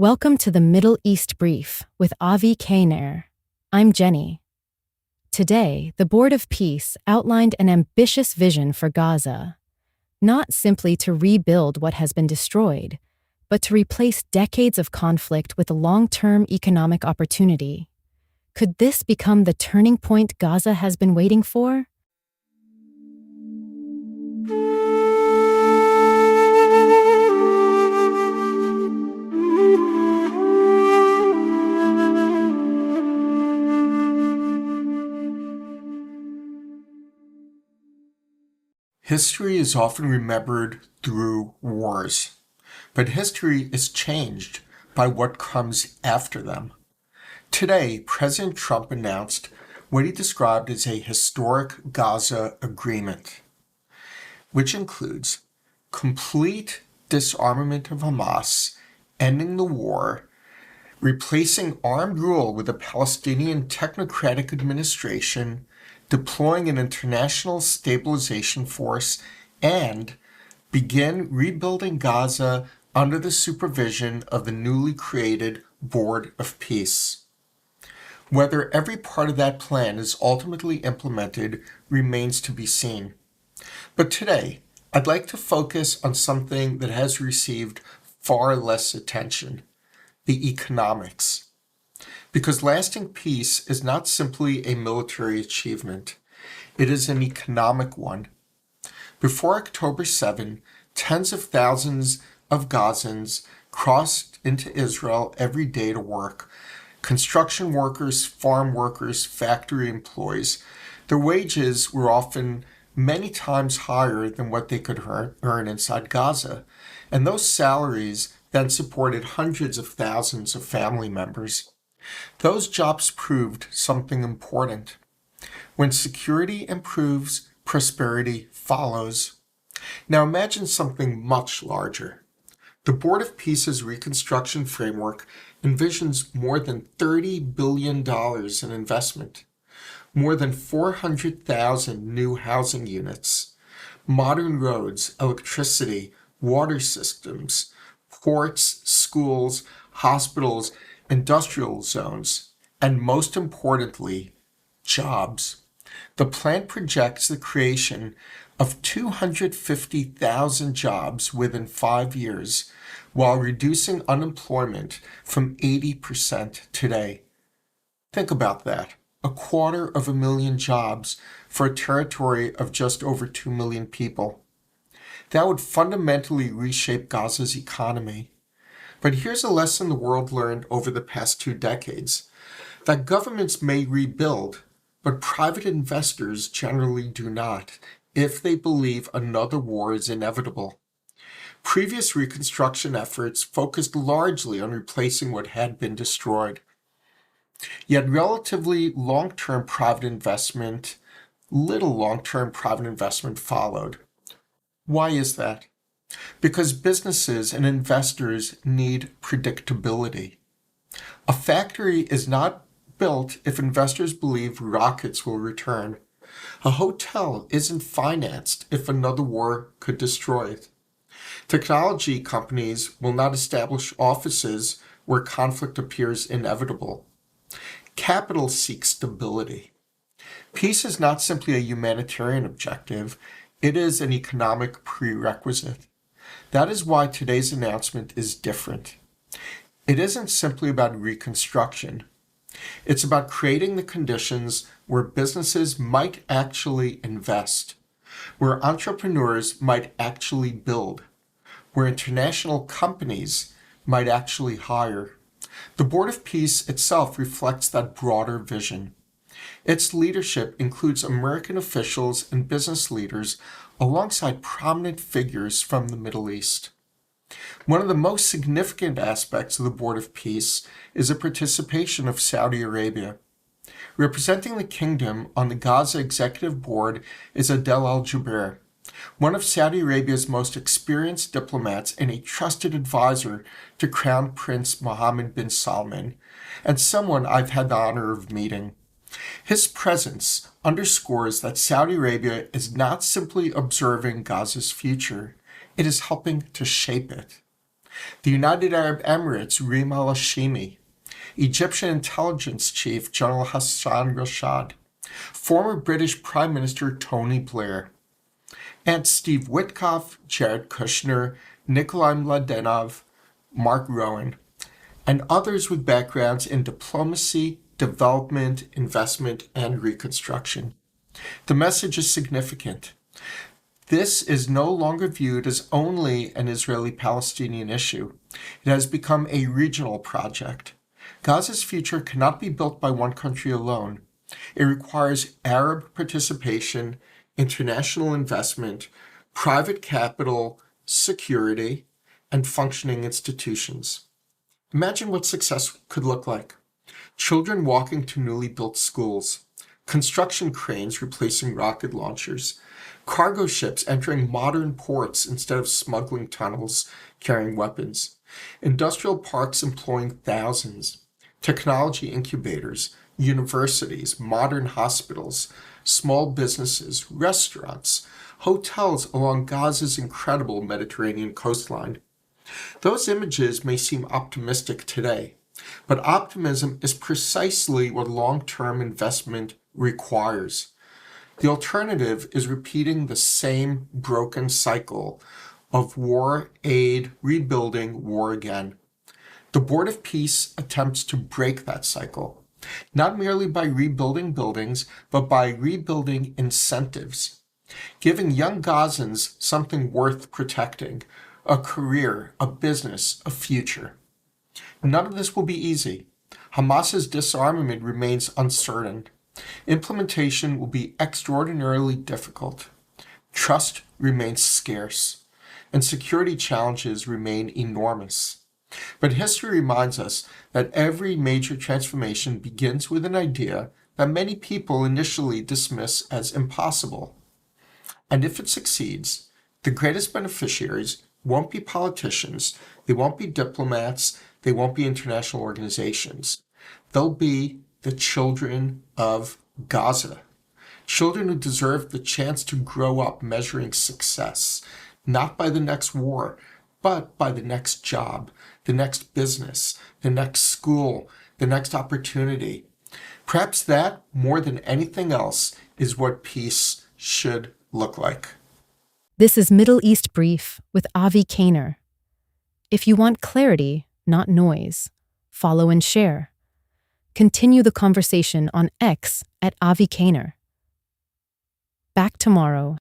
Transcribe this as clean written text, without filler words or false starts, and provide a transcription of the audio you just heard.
Welcome to the Middle East Brief with Avi Kaner. I'm Jenny. Today, the Board of Peace outlined an ambitious vision for Gaza, not simply to rebuild what has been destroyed, but to replace decades of conflict with long-term economic opportunity. Could this become the turning point Gaza has been waiting for? History is often remembered through wars, but history is changed by what comes after them. Today, President Trump announced what he described as a historic Gaza agreement, which includes complete disarmament of Hamas, ending the war, replacing armed rule with a Palestinian technocratic administration, deploying an international stabilization force, and begin rebuilding Gaza under the supervision of the newly created Board of Peace. Whether every part of that plan is ultimately implemented remains to be seen. But today, I'd like to focus on something that has received far less attention: the economics. Because lasting peace is not simply a military achievement, it is an economic one. Before October 7, tens of thousands of Gazans crossed into Israel every day to work. Construction workers, farm workers, factory employees. Their wages were often many times higher than what they could earn inside Gaza, and those salaries then supported hundreds of thousands of family members. Those jobs proved something important. When security improves, prosperity follows. Now imagine something much larger. The Board of Peace's reconstruction framework envisions more than $30 billion in investment, more than 400,000 new housing units, modern roads, electricity, water systems, ports, schools, hospitals, industrial zones, and most importantly, jobs. The plan projects the creation of 250,000 jobs within 5 years, while reducing unemployment from 80% today. Think about that. 250,000 jobs for a territory of just over 2 million people. That would fundamentally reshape Gaza's economy. But here's a lesson the world learned over the past 2 decades: that governments may rebuild, but private investors generally do not, if they believe another war is inevitable. Previous reconstruction efforts focused largely on replacing what had been destroyed. Yet relatively little long-term private investment followed. Why is that? Because businesses and investors need predictability. A factory is not built if investors believe rockets will return. A hotel isn't financed if another war could destroy it. Technology companies will not establish offices where conflict appears inevitable. Capital seeks stability. Peace is not simply a humanitarian objective, it is an economic prerequisite. That is why today's announcement is different. It isn't simply about reconstruction. It's about creating the conditions where businesses might actually invest, where entrepreneurs might actually build, where international companies might actually hire. The Board of Peace itself reflects that broader vision. Its leadership includes American officials and business leaders alongside prominent figures from the Middle East. One of the most significant aspects of the Board of Peace is the participation of Saudi Arabia. Representing the kingdom on the Gaza Executive Board is Adel Al-Jubeir, one of Saudi Arabia's most experienced diplomats and a trusted advisor to Crown Prince Mohammed bin Salman, and someone I've had the honor of meeting. His presence underscores that Saudi Arabia is not simply observing Gaza's future, it is helping to shape it. The United Arab Emirates, Rima al-Hashimi, Egyptian intelligence chief General Hassan Rashad, former British Prime Minister Tony Blair, and Steve Witkoff, Jared Kushner, Nikolai Mladenov, Mark Rowan, and others with backgrounds in diplomacy, development, investment, and reconstruction. The message is significant. This is no longer viewed as only an Israeli-Palestinian issue. It has become a regional project. Gaza's future cannot be built by one country alone. It requires Arab participation, international investment, private capital, security, and functioning institutions. Imagine what success could look like. Children walking to newly built schools, construction cranes replacing rocket launchers, cargo ships entering modern ports instead of smuggling tunnels carrying weapons, industrial parks employing thousands, technology incubators, universities, modern hospitals, small businesses, restaurants, hotels along Gaza's incredible Mediterranean coastline. Those images may seem optimistic today, but optimism is precisely what long-term investment requires. The alternative is repeating the same broken cycle of war, aid, rebuilding, war again. The Board of Peace attempts to break that cycle, not merely by rebuilding buildings, but by rebuilding incentives, giving young Gazans something worth protecting, a career, a business, a future. None of this will be easy. Hamas's disarmament remains uncertain. Implementation will be extraordinarily difficult. Trust remains scarce, and security challenges remain enormous. But history reminds us that every major transformation begins with an idea that many people initially dismiss as impossible. And if it succeeds, the greatest beneficiaries won't be politicians, they won't be diplomats, they won't be international organizations. They'll be the children of Gaza. Children who deserve the chance to grow up measuring success, not by the next war, but by the next job, the next business, the next school, the next opportunity. Perhaps that, more than anything else, is what peace should look like. This is Middle East Brief with Avi Kaner. If you want clarity, not noise, follow and share. Continue the conversation on X at Avi Kaner. Back tomorrow.